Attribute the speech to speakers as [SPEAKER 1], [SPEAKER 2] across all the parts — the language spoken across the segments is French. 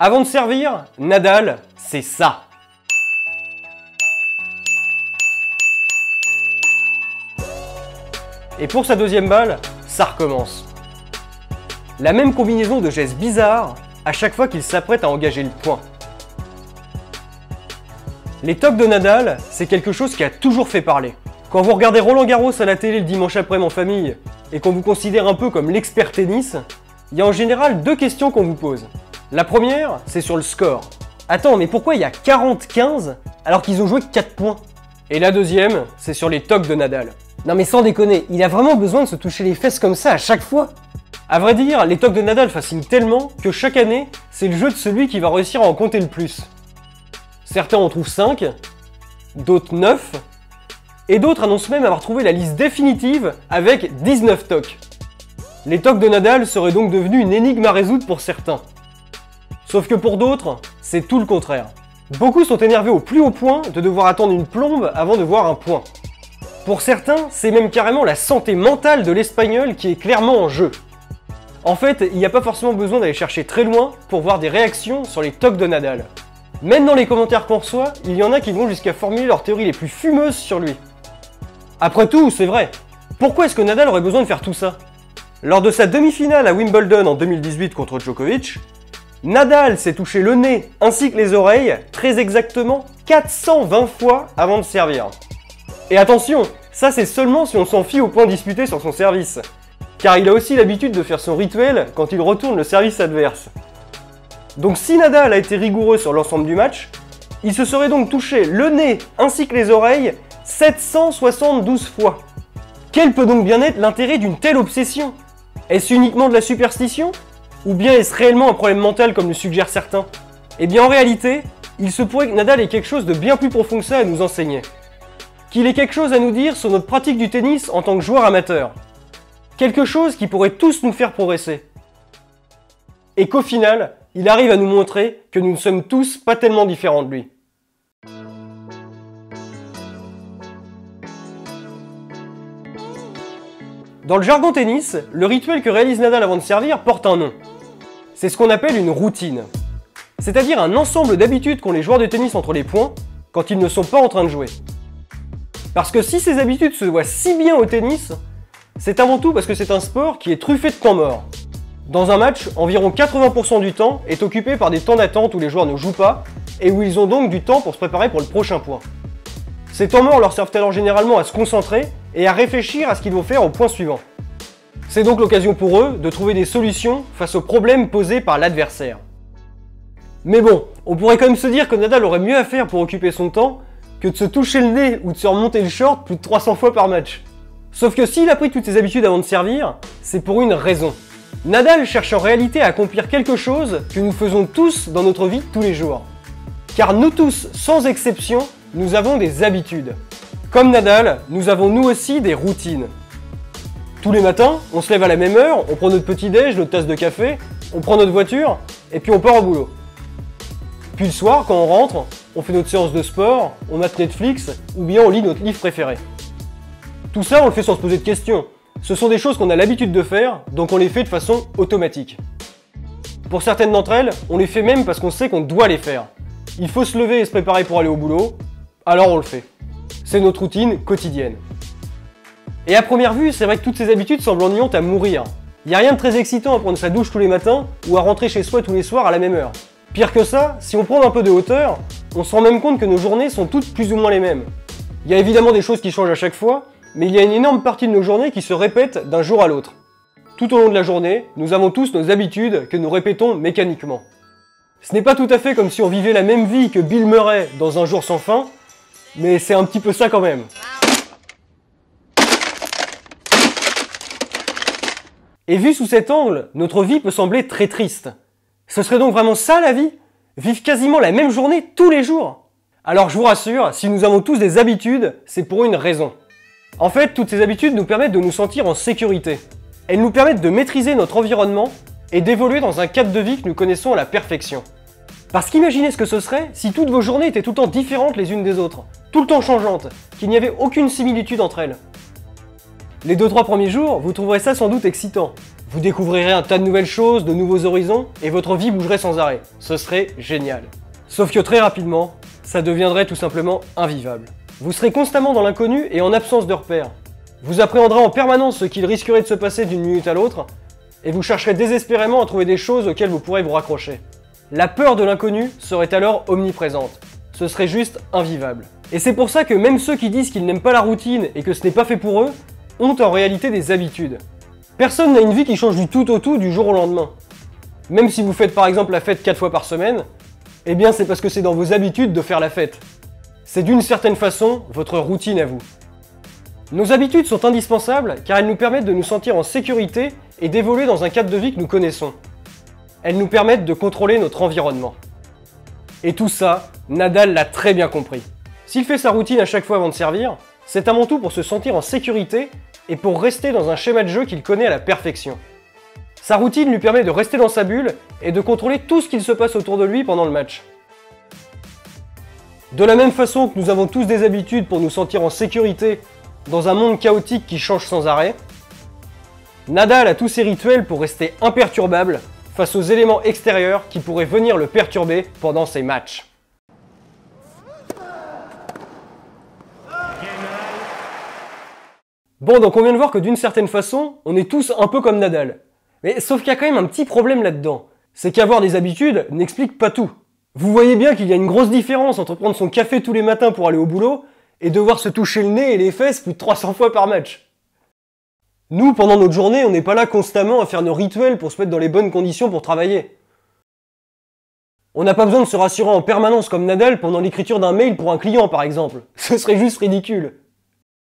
[SPEAKER 1] Avant de servir, Nadal, c'est ça. Et pour sa deuxième balle, ça recommence. La même combinaison de gestes bizarres à chaque fois qu'il s'apprête à engager le point. Les tocs de Nadal, c'est quelque chose qui a toujours fait parler. Quand vous regardez Roland Garros à la télé le dimanche après-midi en famille et qu'on vous considère un peu comme l'expert tennis, il y a en général deux questions qu'on vous pose. La première, c'est sur le score. Attends, mais pourquoi il y a 40-15 alors qu'ils ont joué 4 points? Et la deuxième, c'est sur les tocs de Nadal. Non mais sans déconner, il a vraiment besoin de se toucher les fesses comme ça à chaque fois? À vrai dire, les tocs de Nadal fascinent tellement que chaque année, c'est le jeu de celui qui va réussir à en compter le plus. Certains en trouvent 5, d'autres 9, et d'autres annoncent même avoir trouvé la liste définitive avec 19 tocs. Les tocs de Nadal seraient donc devenus une énigme à résoudre pour certains. Sauf que pour d'autres, c'est tout le contraire. Beaucoup sont énervés au plus haut point de devoir attendre une plombe avant de voir un point. Pour certains, c'est même carrément la santé mentale de l'Espagnol qui est clairement en jeu. En fait, il n'y a pas forcément besoin d'aller chercher très loin pour voir des réactions sur les tocs de Nadal. Même dans les commentaires qu'on reçoit, il y en a qui vont jusqu'à formuler leurs théories les plus fumeuses sur lui. Après tout, c'est vrai. Pourquoi est-ce que Nadal aurait besoin de faire tout ça? Lors de sa demi-finale à Wimbledon en 2018 contre Djokovic, Nadal s'est touché le nez ainsi que les oreilles très exactement 420 fois avant de servir. Et attention, ça c'est seulement si on s'en fie au point disputé sur son service. Car il a aussi l'habitude de faire son rituel quand il retourne le service adverse. Donc si Nadal a été rigoureux sur l'ensemble du match, il se serait donc touché le nez ainsi que les oreilles 772 fois. Quel peut donc bien être l'intérêt d'une telle obsession? Est-ce uniquement de la superstition? Ou bien est-ce réellement un problème mental comme le suggèrent certains? Eh bien en réalité, il se pourrait que Nadal ait quelque chose de bien plus profond que ça à nous enseigner. Qu'il ait quelque chose à nous dire sur notre pratique du tennis en tant que joueur amateur. Quelque chose qui pourrait tous nous faire progresser. Et qu'au final, il arrive à nous montrer que nous ne sommes tous pas tellement différents de lui. Dans le jargon tennis, le rituel que réalise Nadal avant de servir porte un nom. C'est ce qu'on appelle une routine. C'est-à-dire un ensemble d'habitudes qu'ont les joueurs de tennis entre les points quand ils ne sont pas en train de jouer. Parce que si ces habitudes se voient si bien au tennis, c'est avant tout parce que c'est un sport qui est truffé de temps mort. Dans un match, environ 80% du temps est occupé par des temps d'attente où les joueurs ne jouent pas et où ils ont donc du temps pour se préparer pour le prochain point. Ces temps morts leur servent alors généralement à se concentrer et à réfléchir à ce qu'ils vont faire au point suivant. C'est donc l'occasion pour eux de trouver des solutions face aux problèmes posés par l'adversaire. Mais bon, on pourrait quand même se dire que Nadal aurait mieux à faire pour occuper son temps que de se toucher le nez ou de se remonter le short plus de 300 fois par match. Sauf que s'il a pris toutes ses habitudes avant de servir, c'est pour une raison. Nadal cherche en réalité à accomplir quelque chose que nous faisons tous dans notre vie tous les jours. Car nous tous, sans exception, nous avons des habitudes. Comme Nadal, nous avons nous aussi des routines. Tous les matins, on se lève à la même heure, on prend notre petit-déj, notre tasse de café, on prend notre voiture, et puis on part au boulot. Puis le soir, quand on rentre, on fait notre séance de sport, on mate Netflix, ou bien on lit notre livre préféré. Tout ça, on le fait sans se poser de questions. Ce sont des choses qu'on a l'habitude de faire, donc on les fait de façon automatique. Pour certaines d'entre elles, on les fait même parce qu'on sait qu'on doit les faire. Il faut se lever et se préparer pour aller au boulot, alors on le fait. C'est notre routine quotidienne. Et à première vue, c'est vrai que toutes ces habitudes semblent ennuyantes à mourir. Il n'y a rien de très excitant à prendre sa douche tous les matins ou à rentrer chez soi tous les soirs à la même heure. Pire que ça, si on prend un peu de hauteur, on se rend même compte que nos journées sont toutes plus ou moins les mêmes. Il y a évidemment des choses qui changent à chaque fois, mais il y a une énorme partie de nos journées qui se répètent d'un jour à l'autre. Tout au long de la journée, nous avons tous nos habitudes que nous répétons mécaniquement. Ce n'est pas tout à fait comme si on vivait la même vie que Bill Murray dans Un jour sans fin, mais c'est un petit peu ça quand même. Et vu sous cet angle, notre vie peut sembler très triste. Ce serait donc vraiment ça la vie? Vivre quasiment la même journée tous les jours? Alors je vous rassure, si nous avons tous des habitudes, c'est pour une raison. En fait, toutes ces habitudes nous permettent de nous sentir en sécurité. Elles nous permettent de maîtriser notre environnement et d'évoluer dans un cadre de vie que nous connaissons à la perfection. Parce qu'imaginez ce que ce serait si toutes vos journées étaient tout le temps différentes les unes des autres, tout le temps changeantes, qu'il n'y avait aucune similitude entre elles. Les 2-3 premiers jours, vous trouverez ça sans doute excitant. Vous découvrirez un tas de nouvelles choses, de nouveaux horizons, et votre vie bougerait sans arrêt. Ce serait génial. Sauf que très rapidement, ça deviendrait tout simplement invivable. Vous serez constamment dans l'inconnu et en absence de repères. Vous appréhenderez en permanence ce qu'il risquerait de se passer d'une minute à l'autre, et vous chercherez désespérément à trouver des choses auxquelles vous pourrez vous raccrocher. La peur de l'inconnu serait alors omniprésente. Ce serait juste invivable. Et c'est pour ça que même ceux qui disent qu'ils n'aiment pas la routine et que ce n'est pas fait pour eux, ont en réalité des habitudes. Personne n'a une vie qui change du tout au tout du jour au lendemain. Même si vous faites par exemple la fête 4 fois par semaine, eh bien c'est parce que c'est dans vos habitudes de faire la fête. C'est d'une certaine façon votre routine à vous. Nos habitudes sont indispensables car elles nous permettent de nous sentir en sécurité et d'évoluer dans un cadre de vie que nous connaissons. Elles nous permettent de contrôler notre environnement. Et tout ça, Nadal l'a très bien compris. S'il fait sa routine à chaque fois avant de servir, c'est avant tout pour se sentir en sécurité et pour rester dans un schéma de jeu qu'il connaît à la perfection. Sa routine lui permet de rester dans sa bulle et de contrôler tout ce qu'il se passe autour de lui pendant le match. De la même façon que nous avons tous des habitudes pour nous sentir en sécurité dans un monde chaotique qui change sans arrêt, Nadal a tous ses rituels pour rester imperturbable face aux éléments extérieurs qui pourraient venir le perturber pendant ses matchs. Bon, donc on vient de voir que d'une certaine façon, on est tous un peu comme Nadal. Mais sauf qu'il y a quand même un petit problème là-dedans. C'est qu'avoir des habitudes n'explique pas tout. Vous voyez bien qu'il y a une grosse différence entre prendre son café tous les matins pour aller au boulot et devoir se toucher le nez et les fesses plus de 300 fois par match. Nous, pendant notre journée, on n'est pas là constamment à faire nos rituels pour se mettre dans les bonnes conditions pour travailler. On n'a pas besoin de se rassurer en permanence comme Nadal pendant l'écriture d'un mail pour un client par exemple. Ce serait juste ridicule.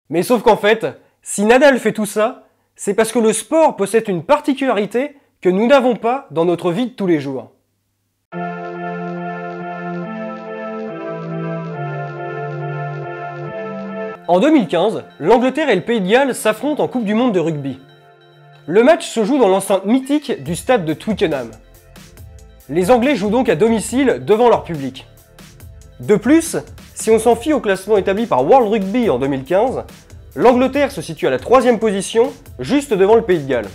[SPEAKER 1] Mais sauf qu'en fait, si Nadal fait tout ça, c'est parce que le sport possède une particularité que nous n'avons pas dans notre vie de tous les jours. En 2015, l'Angleterre et le Pays de Galles s'affrontent en Coupe du Monde de rugby. Le match se joue dans l'enceinte mythique du stade de Twickenham. Les Anglais jouent donc à domicile devant leur public. De plus, si on s'en fie au classement établi par World Rugby en 2015, l'Angleterre se situe à la 3e position, juste devant le Pays de Galles.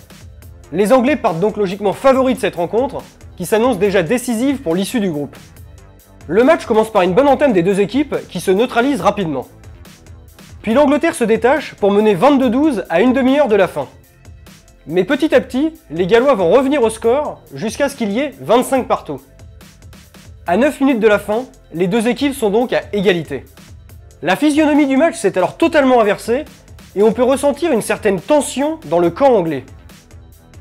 [SPEAKER 1] Les Anglais partent donc logiquement favoris de cette rencontre, qui s'annonce déjà décisive pour l'issue du groupe. Le match commence par une bonne entame des deux équipes qui se neutralisent rapidement. Puis l'Angleterre se détache pour mener 22-12 à une demi-heure de la fin. Mais petit à petit, les Gallois vont revenir au score jusqu'à ce qu'il y ait 25 partout. À 9 minutes de la fin, les deux équipes sont donc à égalité. La physionomie du match s'est alors totalement inversée et on peut ressentir une certaine tension dans le camp anglais.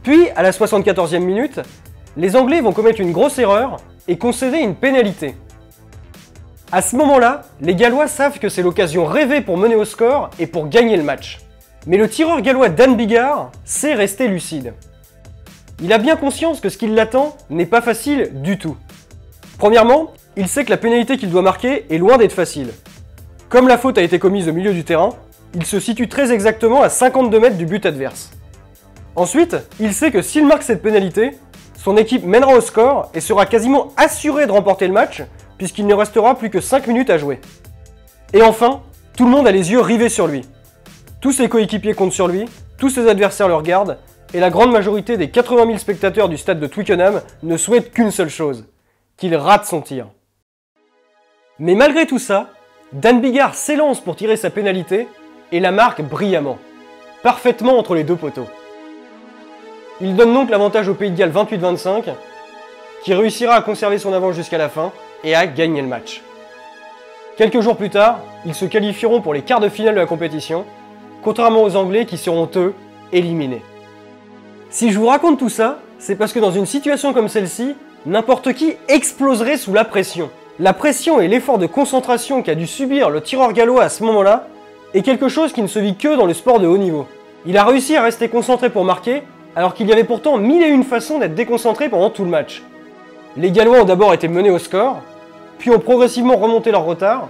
[SPEAKER 1] Puis, à la 74e minute, les Anglais vont commettre une grosse erreur et concéder une pénalité. À ce moment-là, les Gallois savent que c'est l'occasion rêvée pour mener au score et pour gagner le match. Mais le tireur gallois Dan Biggar sait rester lucide. Il a bien conscience que ce qui l'attend n'est pas facile du tout. Premièrement, il sait que la pénalité qu'il doit marquer est loin d'être facile. Comme la faute a été commise au milieu du terrain, il se situe très exactement à 52 mètres du but adverse. Ensuite, il sait que s'il marque cette pénalité, son équipe mènera au score et sera quasiment assuré de remporter le match puisqu'il ne restera plus que 5 minutes à jouer. Et enfin, tout le monde a les yeux rivés sur lui. Tous ses coéquipiers comptent sur lui, tous ses adversaires le regardent, et la grande majorité des 80 000 spectateurs du stade de Twickenham ne souhaitent qu'une seule chose, qu'il rate son tir. Mais malgré tout ça, Dan Biggar s'élance pour tirer sa pénalité et la marque brillamment, parfaitement entre les deux poteaux. Il donne donc l'avantage au Pays de Galles 28-25, qui réussira à conserver son avance jusqu'à la fin et à gagner le match. Quelques jours plus tard, ils se qualifieront pour les quarts de finale de la compétition, contrairement aux Anglais qui seront eux éliminés. Si je vous raconte tout ça, c'est parce que dans une situation comme celle-ci, n'importe qui exploserait sous la pression. La pression et l'effort de concentration qu'a dû subir le tireur gallois à ce moment-là est quelque chose qui ne se vit que dans le sport de haut niveau. Il a réussi à rester concentré pour marquer, alors qu'il y avait pourtant 1001 façons d'être déconcentré pendant tout le match. Les Gallois ont d'abord été menés au score, puis ont progressivement remonté leur retard,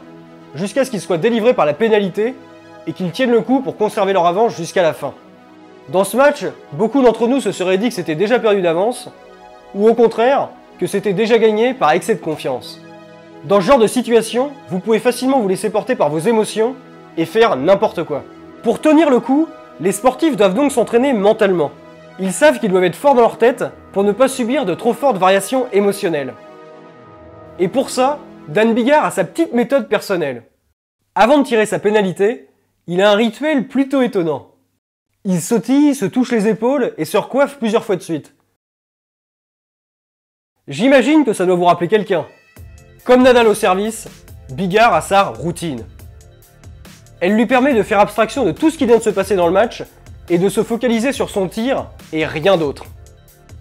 [SPEAKER 1] jusqu'à ce qu'ils soient délivrés par la pénalité et qu'ils tiennent le coup pour conserver leur avance jusqu'à la fin. Dans ce match, beaucoup d'entre nous se seraient dit que c'était déjà perdu d'avance, ou au contraire, que c'était déjà gagné par excès de confiance. Dans ce genre de situation, vous pouvez facilement vous laisser porter par vos émotions et faire n'importe quoi. Pour tenir le coup, les sportifs doivent donc s'entraîner mentalement. Ils savent qu'ils doivent être forts dans leur tête pour ne pas subir de trop fortes variations émotionnelles. Et pour ça, Dan Biggar a sa petite méthode personnelle. Avant de tirer sa pénalité, il a un rituel plutôt étonnant. Il sautille, se touche les épaules et se recoiffe plusieurs fois de suite. J'imagine que ça doit vous rappeler quelqu'un. Comme Nadal au service, Biggar a sa routine. Elle lui permet de faire abstraction de tout ce qui vient de se passer dans le match et de se focaliser sur son tir et rien d'autre.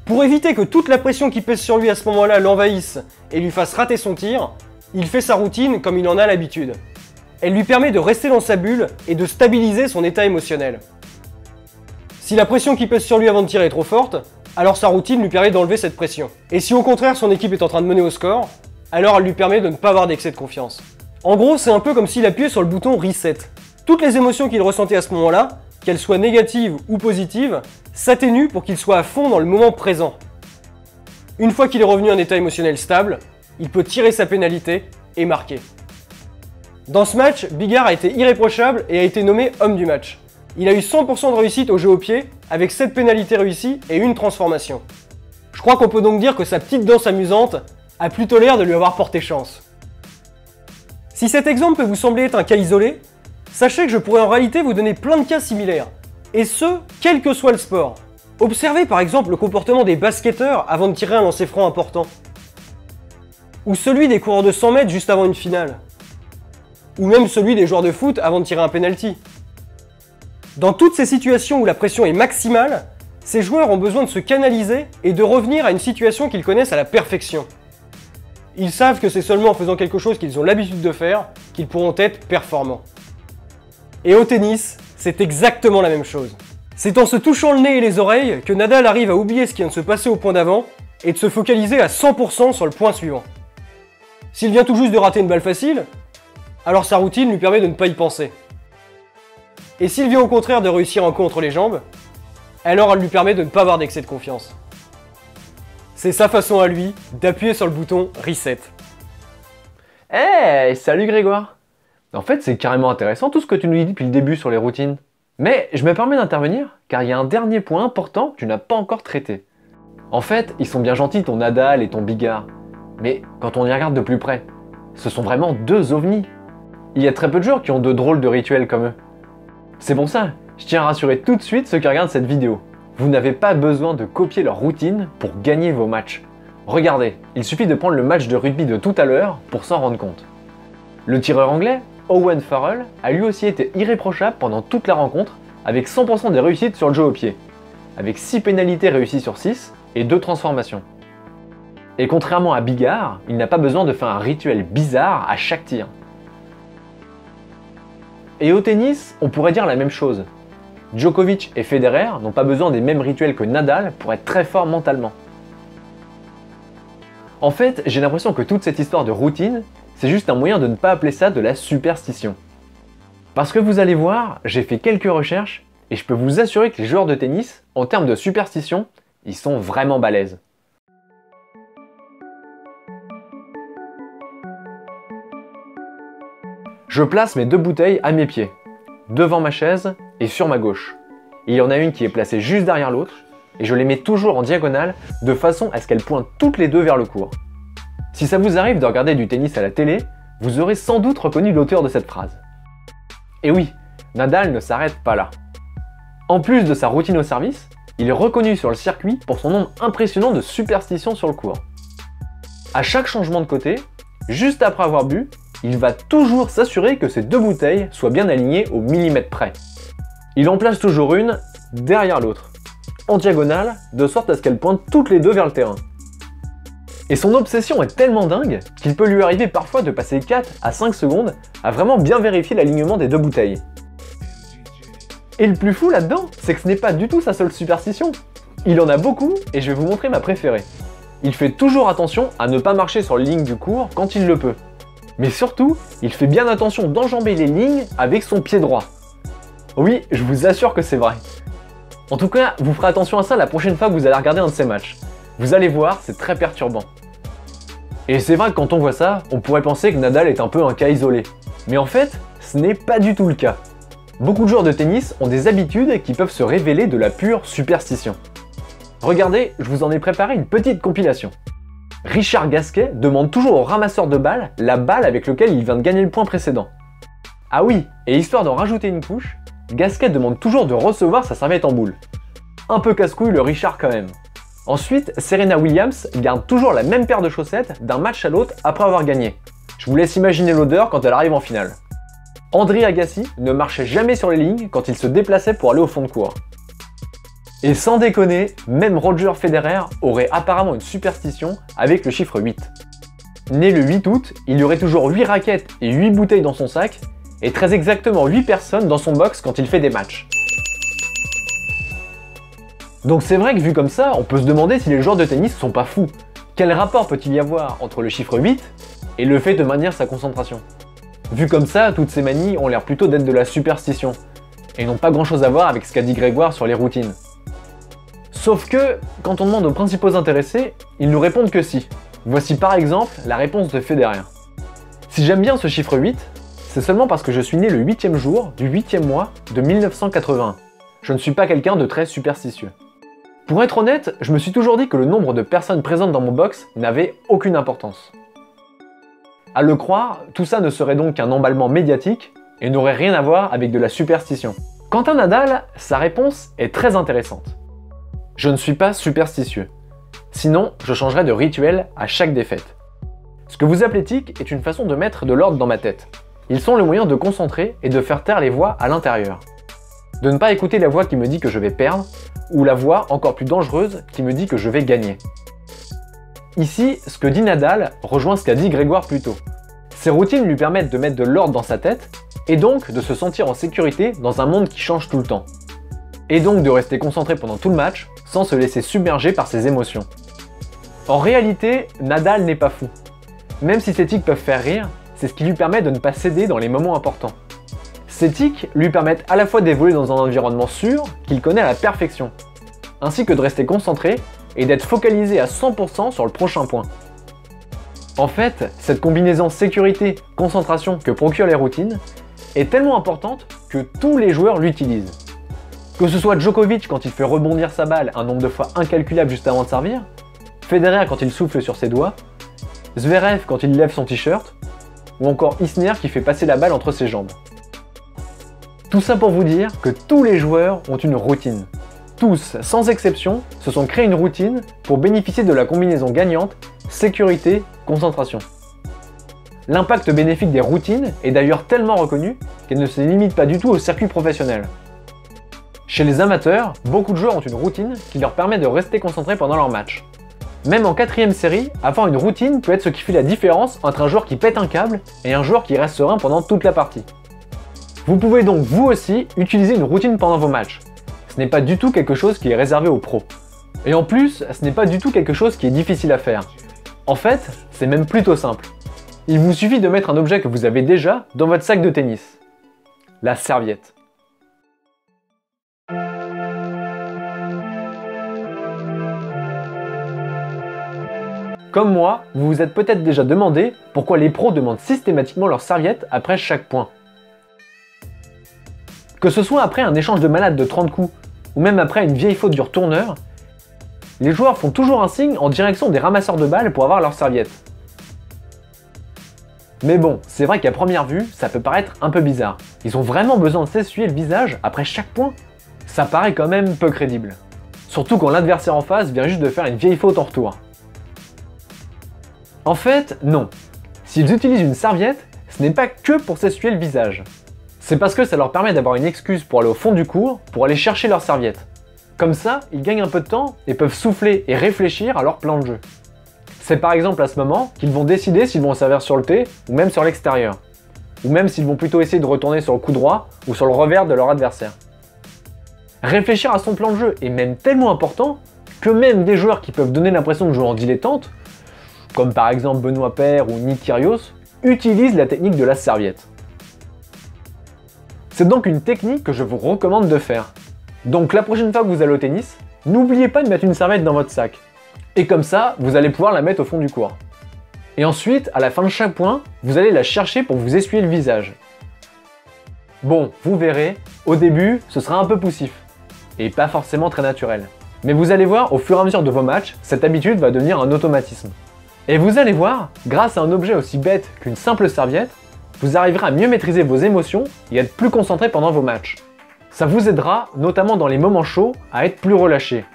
[SPEAKER 1] Pour éviter que toute la pression qui pèse sur lui à ce moment-là l'envahisse et lui fasse rater son tir, il fait sa routine comme il en a l'habitude. Elle lui permet de rester dans sa bulle et de stabiliser son état émotionnel. Si la pression qui pèse sur lui avant de tirer est trop forte, alors sa routine lui permet d'enlever cette pression. Et si au contraire son équipe est en train de mener au score, alors elle lui permet de ne pas avoir d'excès de confiance. En gros, c'est un peu comme s'il appuyait sur le bouton Reset. Toutes les émotions qu'il ressentait à ce moment-là, qu'elles soient négatives ou positives, s'atténuent pour qu'il soit à fond dans le moment présent. Une fois qu'il est revenu à un état émotionnel stable, il peut tirer sa pénalité et marquer. Dans ce match, Biggar a été irréprochable et a été nommé homme du match. Il a eu 100% de réussite au jeu au pied, avec 7 pénalités réussies et une transformation. Je crois qu'on peut donc dire que sa petite danse amusante a plutôt l'air de lui avoir porté chance. Si cet exemple peut vous sembler être un cas isolé, sachez que je pourrais en réalité vous donner plein de cas similaires. Et ce, quel que soit le sport. Observez par exemple le comportement des basketteurs avant de tirer un lancer franc important. Ou celui des coureurs de 100 mètres juste avant une finale. Ou même celui des joueurs de foot avant de tirer un penalty. Dans toutes ces situations où la pression est maximale, ces joueurs ont besoin de se canaliser et de revenir à une situation qu'ils connaissent à la perfection. Ils savent que c'est seulement en faisant quelque chose qu'ils ont l'habitude de faire qu'ils pourront être performants. Et au tennis, c'est exactement la même chose. C'est en se touchant le nez et les oreilles que Nadal arrive à oublier ce qui vient de se passer au point d'avant et de se focaliser à 100% sur le point suivant. S'il vient tout juste de rater une balle facile, alors sa routine lui permet de ne pas y penser. Et s'il vient au contraire de réussir un coup entre les jambes, alors elle lui permet de ne pas avoir d'excès de confiance. C'est sa façon à lui d'appuyer sur le bouton Reset.
[SPEAKER 2] Hey, salut Grégoire! En fait, c'est carrément intéressant tout ce que tu nous dis depuis le début sur les routines. Mais je me permets d'intervenir, car il y a un dernier point important que tu n'as pas encore traité. En fait, ils sont bien gentils ton Nadal et ton Biggar, mais quand on y regarde de plus près, ce sont vraiment deux ovnis. Il y a très peu de joueurs qui ont de drôles de rituels comme eux. C'est pour ça, je tiens à rassurer tout de suite ceux qui regardent cette vidéo. Vous n'avez pas besoin de copier leur routine pour gagner vos matchs. Regardez, il suffit de prendre le match de rugby de tout à l'heure pour s'en rendre compte. Le tireur anglais, Owen Farrell, a lui aussi été irréprochable pendant toute la rencontre, avec 100% des réussites sur le jeu au pied, avec 6 pénalités réussies sur 6 et 2 transformations. Et contrairement à Biggar, il n'a pas besoin de faire un rituel bizarre à chaque tir. Et au tennis, on pourrait dire la même chose. Djokovic et Federer n'ont pas besoin des mêmes rituels que Nadal pour être très forts mentalement. En fait, j'ai l'impression que toute cette histoire de routine, c'est juste un moyen de ne pas appeler ça de la superstition. Parce que vous allez voir, j'ai fait quelques recherches et je peux vous assurer que les joueurs de tennis, en termes de superstition, ils sont vraiment balèzes. Je place mes 2 bouteilles à mes pieds, devant ma chaise et sur ma gauche. Il y en a une qui est placée juste derrière l'autre, et je les mets toujours en diagonale de façon à ce qu'elles pointent toutes les deux vers le court. Si ça vous arrive de regarder du tennis à la télé, vous aurez sans doute reconnu l'auteur de cette phrase. Et oui, Nadal ne s'arrête pas là. En plus de sa routine au service, il est reconnu sur le circuit pour son nombre impressionnant de superstitions sur le court. À chaque changement de côté, juste après avoir bu, il va toujours s'assurer que ces 2 bouteilles soient bien alignées au millimètre près. Il en place toujours une derrière l'autre, en diagonale, de sorte à ce qu'elles pointent toutes les deux vers le terrain. Et son obsession est tellement dingue qu'il peut lui arriver parfois de passer 4 à 5 secondes à vraiment bien vérifier l'alignement des 2 bouteilles. Et le plus fou là-dedans, c'est que ce n'est pas du tout sa seule superstition. Il en a beaucoup et je vais vous montrer ma préférée. Il fait toujours attention à ne pas marcher sur les lignes du court quand il le peut. Mais surtout, il fait bien attention d'enjamber les lignes avec son pied droit. Oui, je vous assure que c'est vrai. En tout cas, vous ferez attention à ça la prochaine fois que vous allez regarder un de ces matchs. Vous allez voir, c'est très perturbant. Et c'est vrai que quand on voit ça, on pourrait penser que Nadal est un peu un cas isolé. Mais en fait, ce n'est pas du tout le cas. Beaucoup de joueurs de tennis ont des habitudes qui peuvent se révéler de la pure superstition. Regardez, je vous en ai préparé une petite compilation. Richard Gasquet demande toujours au ramasseur de balles la balle avec laquelle il vient de gagner le point précédent. Ah oui, et histoire d'en rajouter une couche, Gasquet demande toujours de recevoir sa serviette en boule. Un peu casse-couille le Richard quand même. Ensuite, Serena Williams garde toujours la même paire de chaussettes d'un match à l'autre après avoir gagné. Je vous laisse imaginer l'odeur quand elle arrive en finale. André Agassi ne marchait jamais sur les lignes quand il se déplaçait pour aller au fond de cours. Et sans déconner, même Roger Federer aurait apparemment une superstition avec le chiffre 8. Né le 8 août, il y aurait toujours 8 raquettes et 8 bouteilles dans son sac, et très exactement 8 personnes dans son box quand il fait des matchs. Donc c'est vrai que vu comme ça, on peut se demander si les joueurs de tennis sont pas fous. Quel rapport peut-il y avoir entre le chiffre 8 et le fait de maintenir sa concentration? Vu comme ça, toutes ces manies ont l'air plutôt d'être de la superstition, et n'ont pas grand chose à voir avec ce qu'a dit Grégoire sur les routines. Sauf que, quand on demande aux principaux intéressés, ils nous répondent que si. Voici par exemple la réponse de Federer. Si j'aime bien ce chiffre 8, c'est seulement parce que je suis né le 8e jour du 8e mois de 1981. Je ne suis pas quelqu'un de très superstitieux. Pour être honnête, je me suis toujours dit que le nombre de personnes présentes dans mon box n'avait aucune importance. À le croire, tout ça ne serait donc qu'un emballement médiatique et n'aurait rien à voir avec de la superstition. Quant à Nadal, sa réponse est très intéressante. Je ne suis pas superstitieux. Sinon, je changerais de rituel à chaque défaite. Ce que vous appelez tic est une façon de mettre de l'ordre dans ma tête. Ils sont le moyen de concentrer et de faire taire les voix à l'intérieur. De ne pas écouter la voix qui me dit que je vais perdre, ou la voix encore plus dangereuse qui me dit que je vais gagner. Ici, ce que dit Nadal rejoint ce qu'a dit Grégoire plus tôt. Ces routines lui permettent de mettre de l'ordre dans sa tête, et donc de se sentir en sécurité dans un monde qui change tout le temps. Et donc de rester concentré pendant tout le match, sans se laisser submerger par ses émotions. En réalité, Nadal n'est pas fou. Même si ces tics peuvent faire rire, c'est ce qui lui permet de ne pas céder dans les moments importants. Ces tics lui permettent à la fois d'évoluer dans un environnement sûr, qu'il connaît à la perfection, ainsi que de rester concentré et d'être focalisé à 100% sur le prochain point. En fait, cette combinaison sécurité-concentration que procurent les routines est tellement importante que tous les joueurs l'utilisent. Que ce soit Djokovic quand il fait rebondir sa balle un nombre de fois incalculable juste avant de servir, Federer quand il souffle sur ses doigts, Zverev quand il lève son t-shirt, ou encore Isner qui fait passer la balle entre ses jambes. Tout ça pour vous dire que tous les joueurs ont une routine. Tous, sans exception, se sont créés une routine pour bénéficier de la combinaison gagnante sécurité-concentration. L'impact bénéfique des routines est d'ailleurs tellement reconnu qu'elle ne se limite pas du tout au circuit professionnel. Chez les amateurs, beaucoup de joueurs ont une routine qui leur permet de rester concentrés pendant leur match. Même en 4ème série, avoir une routine peut être ce qui fait la différence entre un joueur qui pète un câble et un joueur qui reste serein pendant toute la partie. Vous pouvez donc vous aussi utiliser une routine pendant vos matchs. Ce n'est pas du tout quelque chose qui est réservé aux pros. Et en plus, ce n'est pas du tout quelque chose qui est difficile à faire. En fait, c'est même plutôt simple. Il vous suffit de mettre un objet que vous avez déjà dans votre sac de tennis. La serviette. Comme moi, vous vous êtes peut-être déjà demandé pourquoi les pros demandent systématiquement leur serviette après chaque point. Que ce soit après un échange de malades de 30 coups, ou même après une vieille faute du retourneur, les joueurs font toujours un signe en direction des ramasseurs de balles pour avoir leur serviette. Mais bon, c'est vrai qu'à première vue, ça peut paraître un peu bizarre. Ils ont vraiment besoin de s'essuyer le visage après chaque point? Ça paraît quand même peu crédible. Surtout quand l'adversaire en face vient juste de faire une vieille faute en retour. En fait, non. S'ils utilisent une serviette, ce n'est pas que pour s'essuyer le visage. C'est parce que ça leur permet d'avoir une excuse pour aller au fond du court, pour aller chercher leur serviette. Comme ça, ils gagnent un peu de temps et peuvent souffler et réfléchir à leur plan de jeu. C'est par exemple à ce moment qu'ils vont décider s'ils vont servir sur le tee ou même sur l'extérieur. Ou même s'ils vont plutôt essayer de retourner sur le coup droit ou sur le revers de leur adversaire. Réfléchir à son plan de jeu est même tellement important que même des joueurs qui peuvent donner l'impression de jouer en dilettante, comme par exemple Benoît Paire ou Nick Kyrgios, utilisent la technique de la serviette. C'est donc une technique que je vous recommande de faire. Donc la prochaine fois que vous allez au tennis, n'oubliez pas de mettre une serviette dans votre sac. Et comme ça, vous allez pouvoir la mettre au fond du court. Et ensuite, à la fin de chaque point, vous allez la chercher pour vous essuyer le visage. Bon, vous verrez, au début, ce sera un peu poussif. Et pas forcément très naturel. Mais vous allez voir, au fur et à mesure de vos matchs, cette habitude va devenir un automatisme. Et vous allez voir, grâce à un objet aussi bête qu'une simple serviette, vous arriverez à mieux maîtriser vos émotions et à être plus concentré pendant vos matchs. Ça vous aidera, notamment dans les moments chauds, à être plus relâché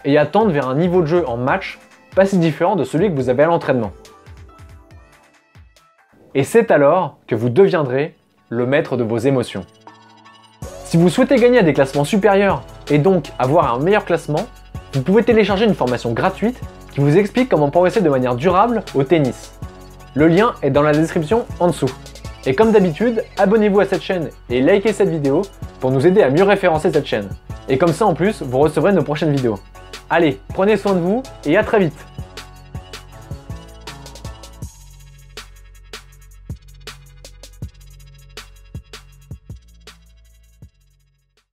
[SPEAKER 2] et à tendre vers un niveau de jeu en match pas si différent de celui que vous avez à l'entraînement. Et c'est alors que vous deviendrez le maître de vos émotions. Si vous souhaitez gagner à des classements supérieurs et donc avoir un meilleur classement, vous pouvez télécharger une formation gratuite qui vous explique comment progresser de manière durable au tennis. Le lien est dans la description en dessous. Et comme d'habitude, abonnez-vous à cette chaîne et likez cette vidéo pour nous aider à mieux référencer cette chaîne. Et comme ça en plus, vous recevrez nos prochaines vidéos. Allez, prenez soin de vous et à très vite!